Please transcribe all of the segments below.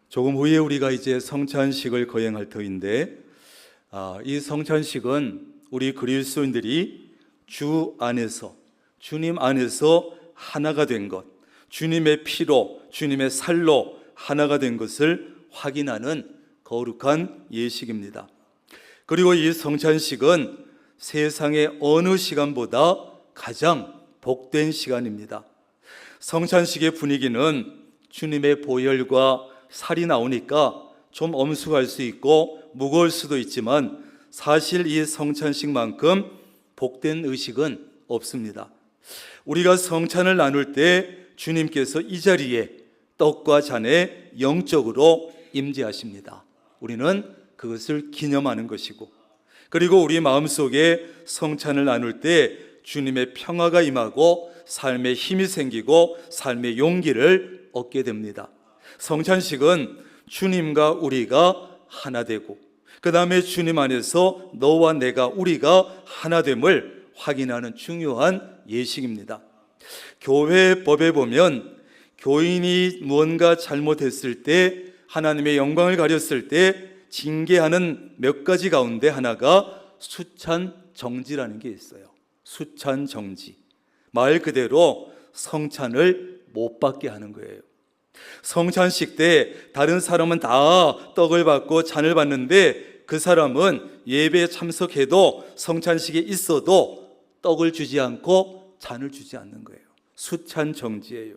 조금 후에 우리가 이제 성찬식을 거행할 터인데, 이 성찬식은 우리 그리스도인들이 주 안에서, 주님 안에서 하나가 된 것, 주님의 피로, 주님의 살로 하나가 된 것을 확인하는 거룩한 예식입니다. 그리고 이 성찬식은 세상의 어느 시간보다 가장 복된 시간입니다. 성찬식의 분위기는 주님의 보혈과 살이 나오니까 좀 엄숙할 수 있고 무거울 수도 있지만, 사실 이 성찬식만큼 복된 의식은 없습니다. 우리가 성찬을 나눌 때 주님께서 이 자리에 떡과 잔에 영적으로 임재하십니다. 우리는 그것을 기념하는 것이고, 그리고 우리 마음속에 성찬을 나눌 때 주님의 평화가 임하고 삶에 힘이 생기고 삶의 용기를 얻게 됩니다. 성찬식은 주님과 우리가 하나 되고, 그 다음에 주님 안에서 너와 내가, 우리가 하나됨을 확인하는 중요한 예식입니다. 교회법에 보면 교인이 무언가 잘못했을 때, 하나님의 영광을 가렸을 때 징계하는 몇 가지 가운데 하나가 수찬정지라는 게 있어요. 수찬정지, 말 그대로 성찬을 못 받게 하는 거예요. 성찬식 때 다른 사람은 다 떡을 받고 잔을 받는데, 그 사람은 예배에 참석해도 성찬식에 있어도 떡을 주지 않고 잔을 주지 않는 거예요. 수찬정지예요.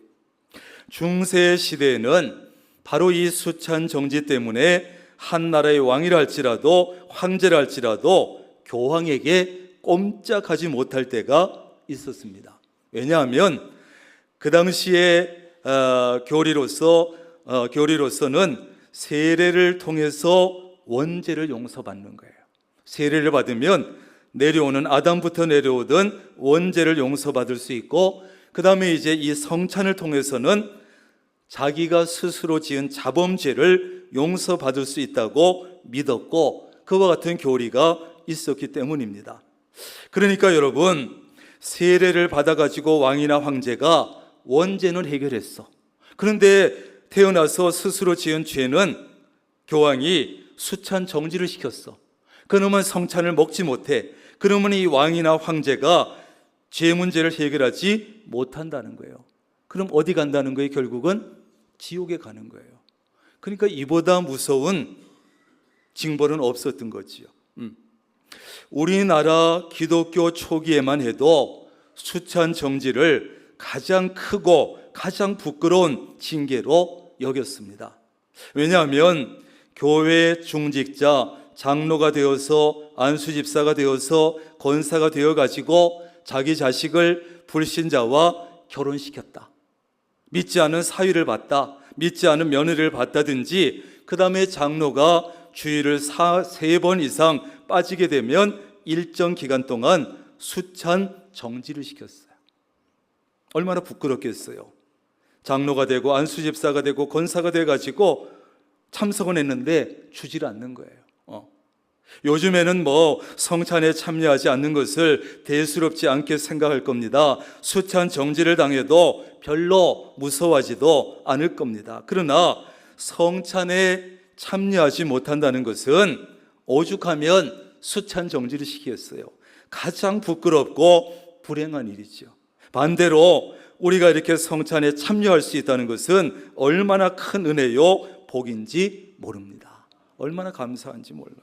중세 시대에는 바로 이 수찬정지 때문에 한 나라의 왕이라 할지라도, 황제라 할지라도 교황에게 꼼짝하지 못할 때가 있었습니다. 왜냐하면 그 당시에 교리로서는 세례를 통해서 원죄를 용서받는 거예요. 세례를 받으면 내려오는, 아담부터 내려오던 원죄를 용서받을 수 있고, 그 다음에 이제 이 성찬을 통해서는 자기가 스스로 지은 자범죄를 용서받을 수 있다고 믿었고, 그와 같은 교리가 있었기 때문입니다. 그러니까 여러분, 세례를 받아가지고 왕이나 황제가 원죄는 해결했어. 그런데 태어나서 스스로 지은 죄는 교황이 수찬 정지를 시켰어. 그러면 성찬을 먹지 못해. 그러면 이 왕이나 황제가 죄 문제를 해결하지 못한다는 거예요. 그럼 어디 간다는 거예요? 결국은 지옥에 가는 거예요. 그러니까 이보다 무서운 징벌은 없었던 거지요. 우리나라 기독교 초기에만 해도 수찬 정지를 가장 크고 가장 부끄러운 징계로 여겼습니다. 왜냐하면 교회 중직자, 장로가 되어서, 안수집사가 되어서, 권사가 되어가지고 자기 자식을 불신자와 결혼시켰다, 믿지 않은 사위를 받다, 믿지 않은 며느리를 받다든지, 그 다음에 장로가 주일을 3번 이상 빠지게 되면 일정 기간 동안 수찬 정지를 시켰어요. 얼마나 부끄럽겠어요. 장로가 되고 안수집사가 되고 권사가 돼가지고 참석은 했는데 주지를 않는 거예요. 요즘에는 성찬에 참여하지 않는 것을 대수롭지 않게 생각할 겁니다. 수찬 정지를 당해도 별로 무서워하지도 않을 겁니다. 그러나 성찬에 참여하지 못한다는 것은 오죽하면 수찬 정지를 시켰어요. 가장 부끄럽고 불행한 일이죠. 반대로 우리가 이렇게 성찬에 참여할 수 있다는 것은 얼마나 큰 은혜요, 복인지 모릅니다. 얼마나 감사한지 몰라요.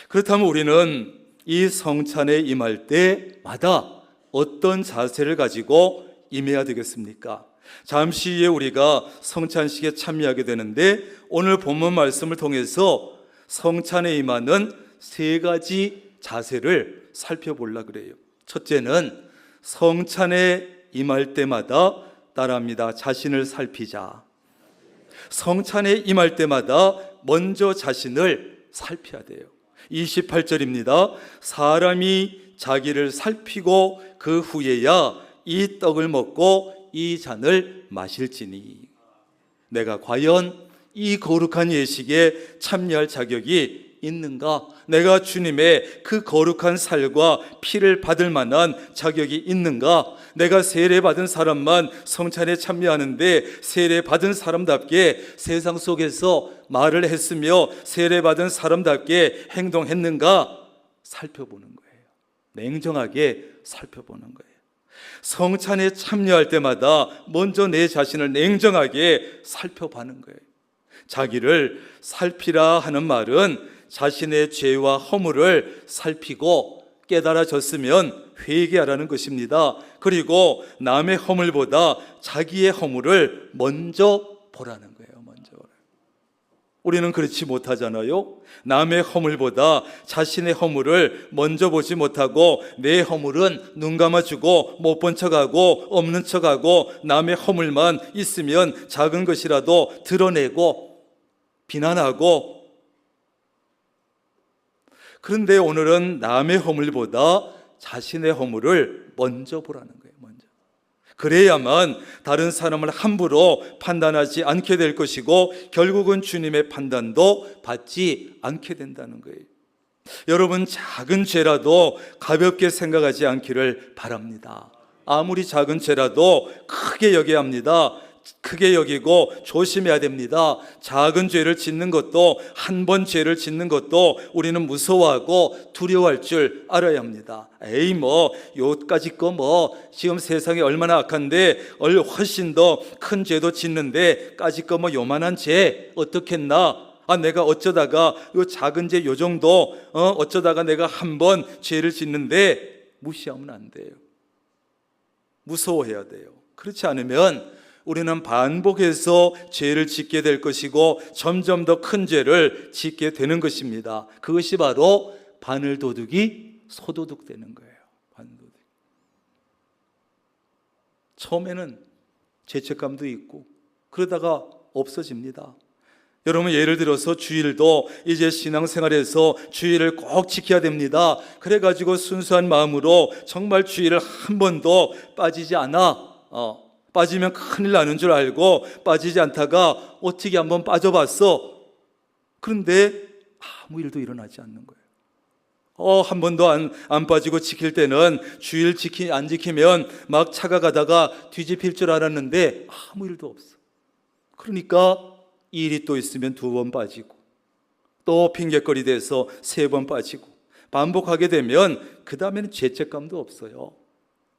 그렇다면 우리는 이 성찬에 임할 때마다 어떤 자세를 가지고 임해야 되겠습니까? 잠시 후에 우리가 성찬식에 참여하게 되는데, 오늘 본문 말씀을 통해서 성찬에 임하는 3가지 자세를 살펴보려고 그래요. 첫째는 성찬에 임할 때마다, 따라합니다, 자신을 살피자. 성찬에 임할 때마다 먼저 자신을 살펴야 돼요. 28절입니다. 사람이 자기를 살피고 그 후에야 이 떡을 먹고 이 잔을 마실지니. 내가 과연 이 거룩한 예식에 참여할 자격이 있는가? 내가 주님의 그 거룩한 살과 피를 받을 만한 자격이 있는가? 내가 세례받은 사람만 성찬에 참여하는데 세례받은 사람답게 세상 속에서 말을 했으며 세례받은 사람답게 행동했는가? 살펴보는 거예요. 냉정하게 살펴보는 거예요. 성찬에 참여할 때마다 먼저 내 자신을 냉정하게 살펴보는 거예요. 자기를 살피라 하는 말은 자신의 죄와 허물을 살피고 깨달아졌으면 회개하라는 것입니다. 그리고 남의 허물보다 자기의 허물을 먼저 보라는 거예요. 먼저. 우리는 그렇지 못하잖아요. 남의 허물보다 자신의 허물을 먼저 보지 못하고 내 허물은 눈 감아주고 못 본 척하고 없는 척하고 남의 허물만 있으면 작은 것이라도 드러내고 비난하고. 그런데 오늘은 남의 허물보다 자신의 허물을 먼저 보라는 거예요. 먼저. 그래야만 다른 사람을 함부로 판단하지 않게 될 것이고 결국은 주님의 판단도 받지 않게 된다는 거예요. 여러분, 작은 죄라도 가볍게 생각하지 않기를 바랍니다. 아무리 작은 죄라도 크게 여겨야 합니다. 크게 여기고 조심해야 됩니다. 작은 죄를 짓는 것도, 한 번 죄를 짓는 것도 우리는 무서워하고 두려워할 줄 알아야 합니다. 에이 요까지 거 지금 세상이 얼마나 악한데 훨씬 더 큰 죄도 짓는데 까지 거 요만한 죄 어떻겠나? 내가 어쩌다가 요 작은 죄 요 정도 어쩌다가 내가 한 번 죄를 짓는데 무시하면 안 돼요. 무서워해야 돼요. 그렇지 않으면 우리는 반복해서 죄를 짓게 될 것이고 점점 더 큰 죄를 짓게 되는 것입니다. 그것이 바로 바늘도둑이 소도둑 되는 거예요. 바늘도둑. 처음에는 죄책감도 있고 그러다가 없어집니다. 여러분, 예를 들어서 주일도 이제 신앙생활에서 주일을 꼭 지켜야 됩니다. 그래가지고 순수한 마음으로 정말 주일을 한 번도 빠지지 않아. 빠지면 큰일 나는 줄 알고 빠지지 않다가 어떻게 한번 빠져봤어. 그런데 아무 일도 일어나지 않는 거예요. 한 번도 안 빠지고 지킬 때는 주일 안 지키면 막 차가 가다가 뒤집힐 줄 알았는데 아무 일도 없어. 그러니까 일이 또 있으면 2번 빠지고 또 핑계거리 돼서 3번 빠지고 반복하게 되면 그 다음에는 죄책감도 없어요.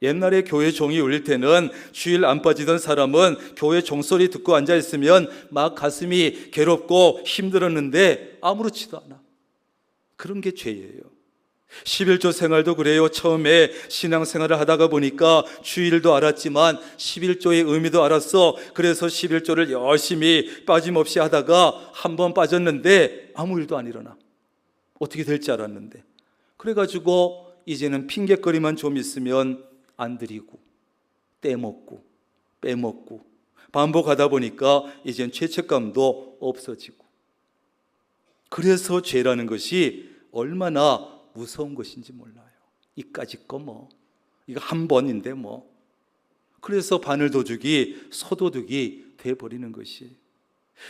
옛날에 교회 종이 울릴 때는 주일 안 빠지던 사람은 교회 종소리 듣고 앉아있으면 막 가슴이 괴롭고 힘들었는데 아무렇지도 않아. 그런 게 죄예요. 11조 생활도 그래요. 처음에 신앙생활을 하다가 보니까 주일도 알았지만 11조의 의미도 알았어. 그래서 11조를 열심히 빠짐없이 하다가 한 번 빠졌는데 아무 일도 안 일어나. 어떻게 될지 알았는데. 그래가지고 이제는 핑계거리만 좀 있으면 안 드리고 떼먹고 빼먹고 반복하다 보니까 이젠 죄책감도 없어지고. 그래서 죄라는 것이 얼마나 무서운 것인지 몰라요. 이까짓 거 이거 한 번인데 그래서 바늘도둑이 소도둑이 돼버리는 것이.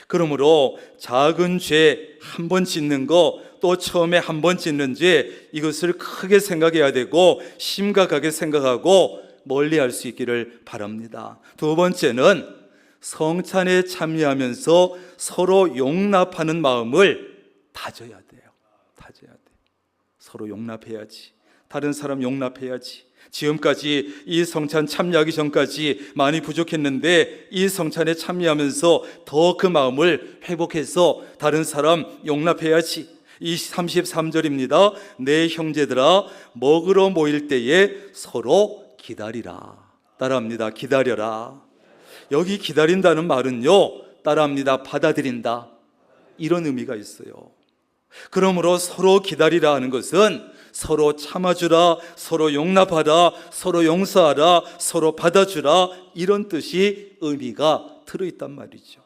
그러므로 작은 죄 한 번 짓는 거, 또 처음에 한 번 짓는 죄, 이것을 크게 생각해야 되고 심각하게 생각하고 멀리할 수 있기를 바랍니다. 2번째는 성찬에 참여하면서 서로 용납하는 마음을 다져야 돼요. 다져야 돼. 서로 용납해야지. 다른 사람 용납해야지. 지금까지 이 성찬 참여하기 전까지 많이 부족했는데 이 성찬에 참여하면서 더 그 마음을 회복해서 다른 사람 용납해야지. 이 33절입니다. 내 형제들아, 먹으러 모일 때에 서로 기다리라. 따라합니다. 기다려라. 여기 기다린다는 말은요, 따라합니다. 받아들인다. 이런 의미가 있어요. 그러므로 서로 기다리라 하는 것은 서로 참아주라, 서로 용납하라, 서로 용서하라, 서로 받아주라, 이런 뜻이 의미가 들어있단 말이죠.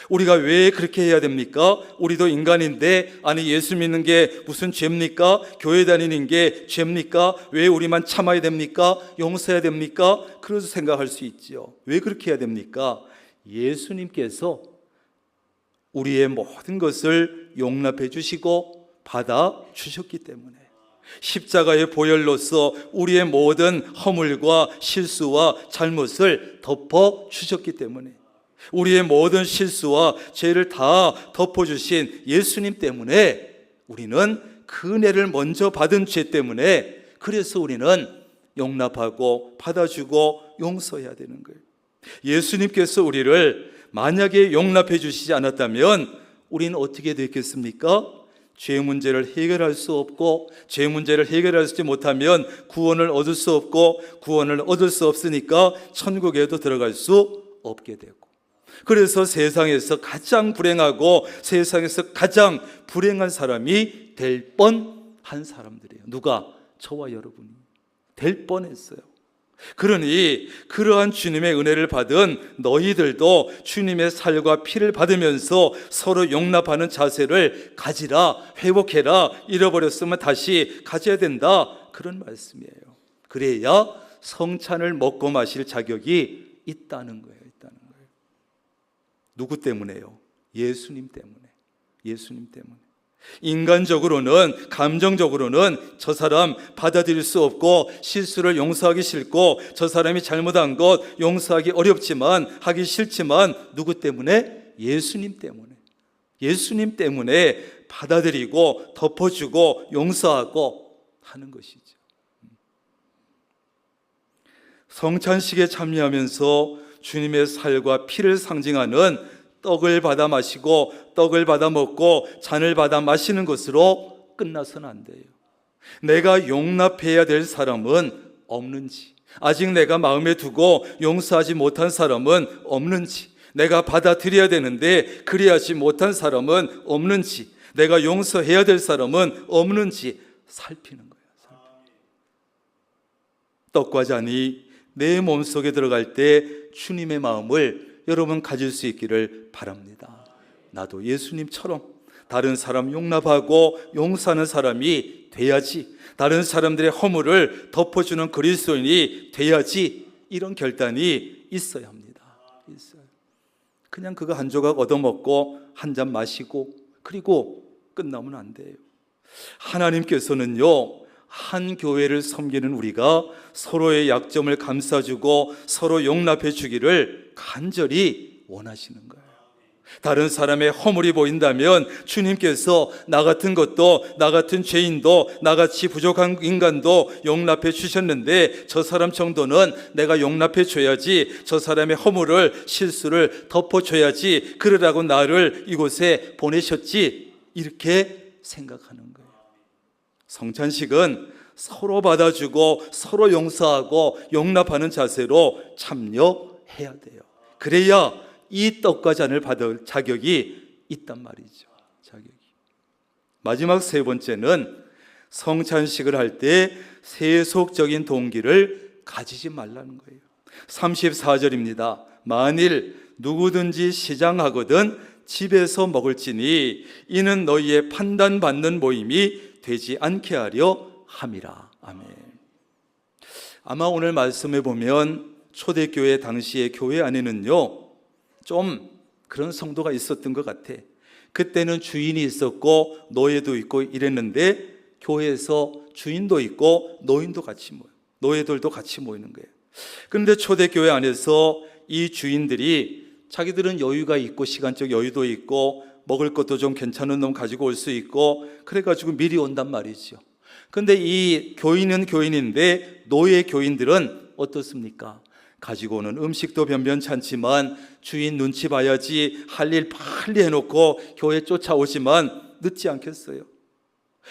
우리가 왜 그렇게 해야 됩니까? 우리도 인간인데, 아니 예수 믿는 게 무슨 죄입니까? 교회 다니는 게 죄입니까? 왜 우리만 참아야 됩니까? 용서해야 됩니까? 그래서 생각할 수 있지요. 왜 그렇게 해야 됩니까? 예수님께서 우리의 모든 것을 용납해 주시고 받아 주셨기 때문에, 십자가의 보혈로서 우리의 모든 허물과 실수와 잘못을 덮어 주셨기 때문에, 우리의 모든 실수와 죄를 다 덮어주신 예수님 때문에 우리는 그 은혜를 먼저 받은 죄 때문에, 그래서 우리는 용납하고 받아주고 용서해야 되는 거예요. 예수님께서 우리를 만약에 용납해 주시지 않았다면 우리는 어떻게 됐겠습니까? 죄 문제를 해결할 수 없고, 죄 문제를 해결하지 못하면 구원을 얻을 수 없고, 구원을 얻을 수 없으니까 천국에도 들어갈 수 없게 되고, 그래서 세상에서 가장 불행하고 세상에서 가장 불행한 사람이 될 뻔한 사람들이에요. 누가? 저와 여러분이 될 뻔했어요. 그러니 그러한 주님의 은혜를 받은 너희들도 주님의 살과 피를 받으면서 서로 용납하는 자세를 가지라, 회복해라. 잃어버렸으면 다시 가져야 된다, 그런 말씀이에요. 그래야 성찬을 먹고 마실 자격이 있다는 거예요. 누구 때문에요? 예수님 때문에. 예수님 때문에. 인간적으로는, 감정적으로는 저 사람 받아들일 수 없고 실수를 용서하기 싫고 저 사람이 잘못한 것 용서하기 어렵지만, 하기 싫지만, 누구 때문에? 예수님 때문에. 예수님 때문에 받아들이고 덮어주고 용서하고 하는 것이죠. 성찬식에 참여하면서 주님의 살과 피를 상징하는 떡을 받아 마시고 떡을 받아 먹고 잔을 받아 마시는 것으로 끝나서는 안 돼요. 내가 용납해야 될 사람은 없는지, 아직 내가 마음에 두고 용서하지 못한 사람은 없는지, 내가 받아들여야 되는데 그리하지 못한 사람은 없는지, 내가 용서해야 될 사람은 없는지 살피는 거예요. 떡과 잔이 내 몸속에 들어갈 때 주님의 마음을 여러분 가질 수 있기를 바랍니다. 나도 예수님처럼 다른 사람 용납하고 용서하는 사람이 돼야지, 다른 사람들의 허물을 덮어주는 그리스도인이 돼야지, 이런 결단이 있어야 합니다. 있어요. 그냥 그거 한 조각 얻어먹고 한 잔 마시고 그리고 끝나면 안 돼요. 하나님께서는요, 한 교회를 섬기는 우리가 서로의 약점을 감싸주고 서로 용납해 주기를 간절히 원하시는 거예요. 다른 사람의 허물이 보인다면 주님께서 나 같은 것도, 나 같은 죄인도, 나같이 부족한 인간도 용납해 주셨는데 저 사람 정도는 내가 용납해 줘야지, 저 사람의 허물을, 실수를 덮어줘야지, 그러라고 나를 이곳에 보내셨지, 이렇게 생각하는 거예요. 성찬식은 서로 받아주고 서로 용서하고 용납하는 자세로 참여해야 돼요. 그래야 이 떡과 잔을 받을 자격이 있단 말이죠. 자격이. 마지막 세 번째는 성찬식을 할 때 세속적인 동기를 가지지 말라는 거예요. 34절입니다. 만일 누구든지 시장하거든 집에서 먹을지니 이는 너희의 판단받는 모임이 되지 않게 하려 함이라. 아멘. 아마 오늘 말씀해 보면 초대교회 당시의 교회 안에는요, 좀 그런 성도가 있었던 것 같아. 그때는 주인이 있었고 노예도 있고 이랬는데 교회에서 주인도 있고 노인도 같이 모여, 노예들도 같이 모이는 거예요. 그런데 초대교회 안에서 이 주인들이 자기들은 여유가 있고 시간적 여유도 있고 먹을 것도 좀 괜찮은 놈 가지고 올 수 있고 그래가지고 미리 온단 말이죠. 근데 이 교인은 교인인데 노예 교인들은 어떻습니까? 가지고 오는 음식도 변변찮지만 주인 눈치 봐야지 할 일 빨리 해놓고 교회 쫓아오지만 늦지 않겠어요.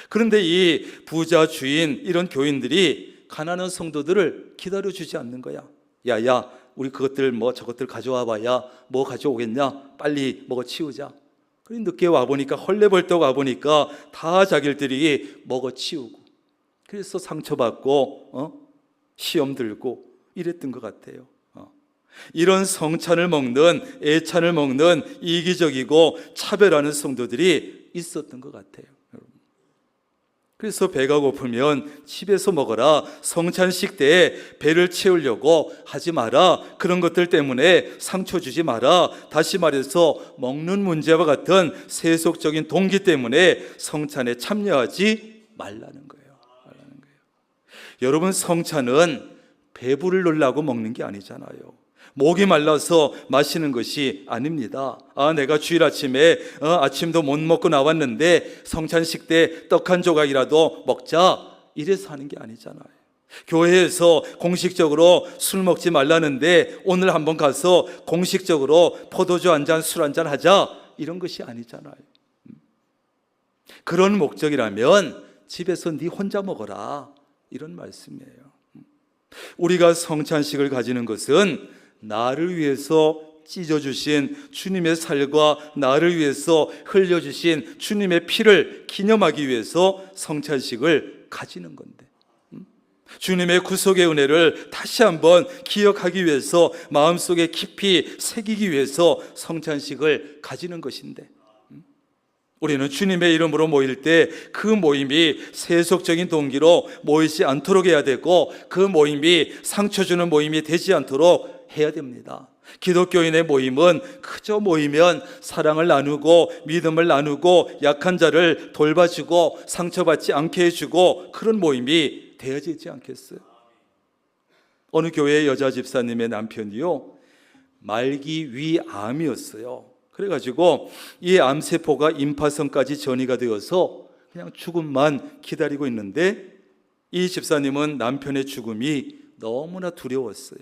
그런데 이 부자 주인 이런 교인들이 가난한 성도들을 기다려주지 않는 거야. 야야 우리 그것들 뭐 저것들 가져와 봐야 뭐 가져오겠냐, 빨리 먹어 치우자. 그래 늦게 와보니까 헐레벌떡 와보니까 다 자기들이 먹어 치우고 그래서 상처받고 시험 들고 이랬던 것 같아요. 이런 성찬을 먹는, 애찬을 먹는 이기적이고 차별하는 성도들이 있었던 것 같아요. 그래서 배가 고프면 집에서 먹어라. 성찬식 때에 배를 채우려고 하지 마라. 그런 것들 때문에 상처 주지 마라. 다시 말해서 먹는 문제와 같은 세속적인 동기 때문에 성찬에 참여하지 말라는 거예요. 여러분, 성찬은 배부를 놀라고 먹는 게 아니잖아요. 목이 말라서 마시는 것이 아닙니다. 내가 주일 아침에 아침도 못 먹고 나왔는데 성찬식 때 떡 한 조각이라도 먹자, 이래서 하는 게 아니잖아요. 교회에서 공식적으로 술 먹지 말라는데 오늘 한번 가서 공식적으로 포도주 한 잔, 술 한 잔 하자, 이런 것이 아니잖아요. 그런 목적이라면 집에서 네 혼자 먹어라, 이런 말씀이에요. 우리가 성찬식을 가지는 것은 나를 위해서 찢어주신 주님의 살과 나를 위해서 흘려주신 주님의 피를 기념하기 위해서 성찬식을 가지는 건데, 주님의 구속의 은혜를 다시 한번 기억하기 위해서 마음속에 깊이 새기기 위해서 성찬식을 가지는 것인데, 우리는 주님의 이름으로 모일 때 그 모임이 세속적인 동기로 모이지 않도록 해야 되고, 그 모임이 상처 주는 모임이 되지 않도록 해야 됩니다. 기독교인의 모임은 그저 모이면 사랑을 나누고 믿음을 나누고 약한 자를 돌봐주고 상처받지 않게 해주고, 그런 모임이 되어지지 않겠어요? 어느 교회의 여자 집사님의 남편이요, 말기 위암이었어요. 그래가지고 이 암세포가 임파선까지 전이가 되어서 그냥 죽음만 기다리고 있는데, 이 집사님은 남편의 죽음이 너무나 두려웠어요.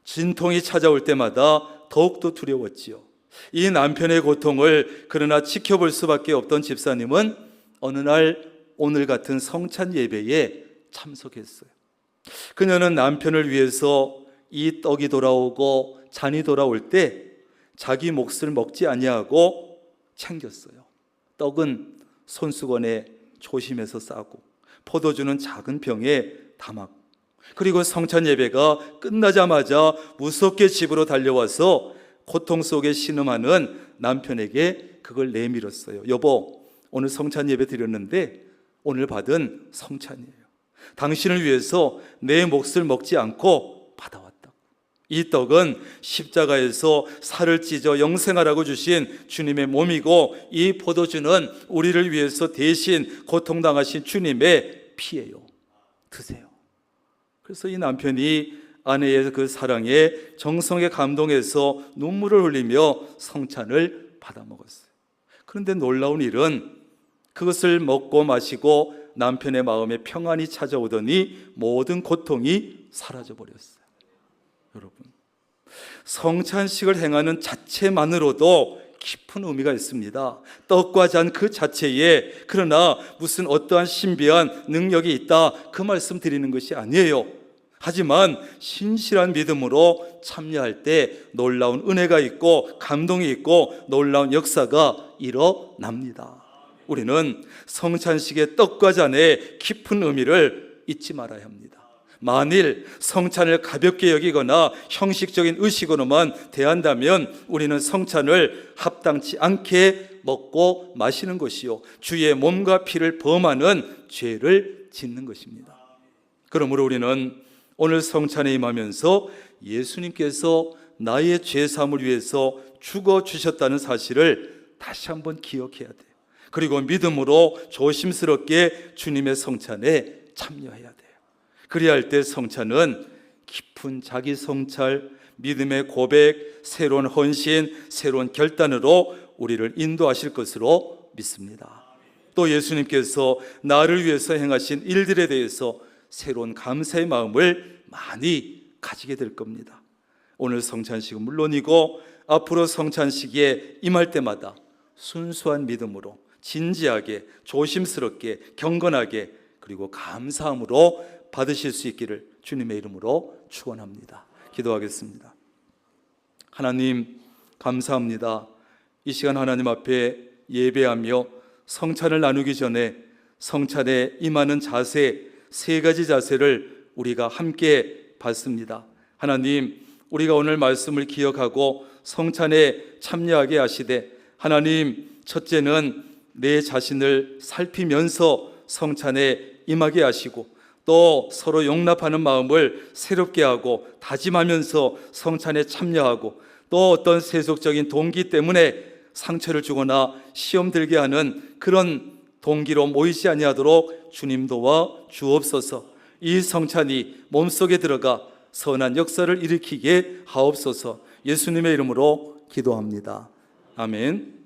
진통이 찾아올 때마다 더욱더 두려웠지요. 이 남편의 고통을 그러나 지켜볼 수밖에 없던 집사님은 어느 날 오늘 같은 성찬 예배에 참석했어요. 그녀는 남편을 위해서 이 떡이 돌아오고 잔이 돌아올 때 자기 몫을 먹지 아니하고 챙겼어요. 떡은 손수건에 조심해서 싸고, 포도주는 작은 병에 담았고, 그리고 성찬 예배가 끝나자마자 무섭게 집으로 달려와서 고통 속에 신음하는 남편에게 그걸 내밀었어요. 여보, 오늘 성찬 예배 드렸는데 오늘 받은 성찬이에요. 당신을 위해서 내 몫을 먹지 않고 받아왔다고. 이 떡은 십자가에서 살을 찢어 영생하라고 주신 주님의 몸이고, 이 포도주는 우리를 위해서 대신 고통당하신 주님의 피예요. 드세요. 그래서 이 남편이 아내의 그 사랑에 정성에 감동해서 눈물을 흘리며 성찬을 받아 먹었어요. 그런데 놀라운 일은 그것을 먹고 마시고 남편의 마음에 평안이 찾아오더니 모든 고통이 사라져 버렸어요. 여러분, 성찬식을 행하는 자체만으로도 깊은 의미가 있습니다. 떡과 잔 그 자체에 그러나 무슨 어떠한 신비한 능력이 있다, 그 말씀 드리는 것이 아니에요. 하지만 신실한 믿음으로 참여할 때 놀라운 은혜가 있고 감동이 있고 놀라운 역사가 일어납니다. 우리는 성찬식의 떡과 잔의 깊은 의미를 잊지 말아야 합니다. 만일 성찬을 가볍게 여기거나 형식적인 의식으로만 대한다면 우리는 성찬을 합당치 않게 먹고 마시는 것이요, 주의 몸과 피를 범하는 죄를 짓는 것입니다. 그러므로 우리는 오늘 성찬에 임하면서 예수님께서 나의 죄 사함을 위해서 죽어 주셨다는 사실을 다시 한번 기억해야 돼요. 그리고 믿음으로 조심스럽게 주님의 성찬에 참여해야 돼요. 그래야 할 때 성찬은 깊은 자기 성찰, 믿음의 고백, 새로운 헌신, 새로운 결단으로 우리를 인도하실 것으로 믿습니다. 또 예수님께서 나를 위해서 행하신 일들에 대해서 새로운 감사의 마음을 많이 가지게 될 겁니다. 오늘 성찬식은 물론이고 앞으로 성찬식에 임할 때마다 순수한 믿음으로 진지하게, 조심스럽게, 경건하게, 그리고 감사함으로 받으실 수 있기를 주님의 이름으로 축원합니다. 기도하겠습니다. 하나님, 감사합니다. 이 시간 하나님 앞에 예배하며 성찬을 나누기 전에 성찬에 임하는 자세, 세 가지 자세를 우리가 함께 봤습니다. 하나님, 우리가 오늘 말씀을 기억하고 성찬에 참여하게 하시되, 하나님, 첫째는 내 자신을 살피면서 성찬에 임하게 하시고 또 서로 용납하는 마음을 새롭게 하고 다짐하면서 성찬에 참여하고 또 어떤 세속적인 동기 때문에 상처를 주거나 시험 들게 하는 그런 동기로 모이지 아니하도록 주님 도와 주옵소서. 이 성찬이 몸속에 들어가 선한 역사를 일으키게 하옵소서. 예수님의 이름으로 기도합니다. 아멘.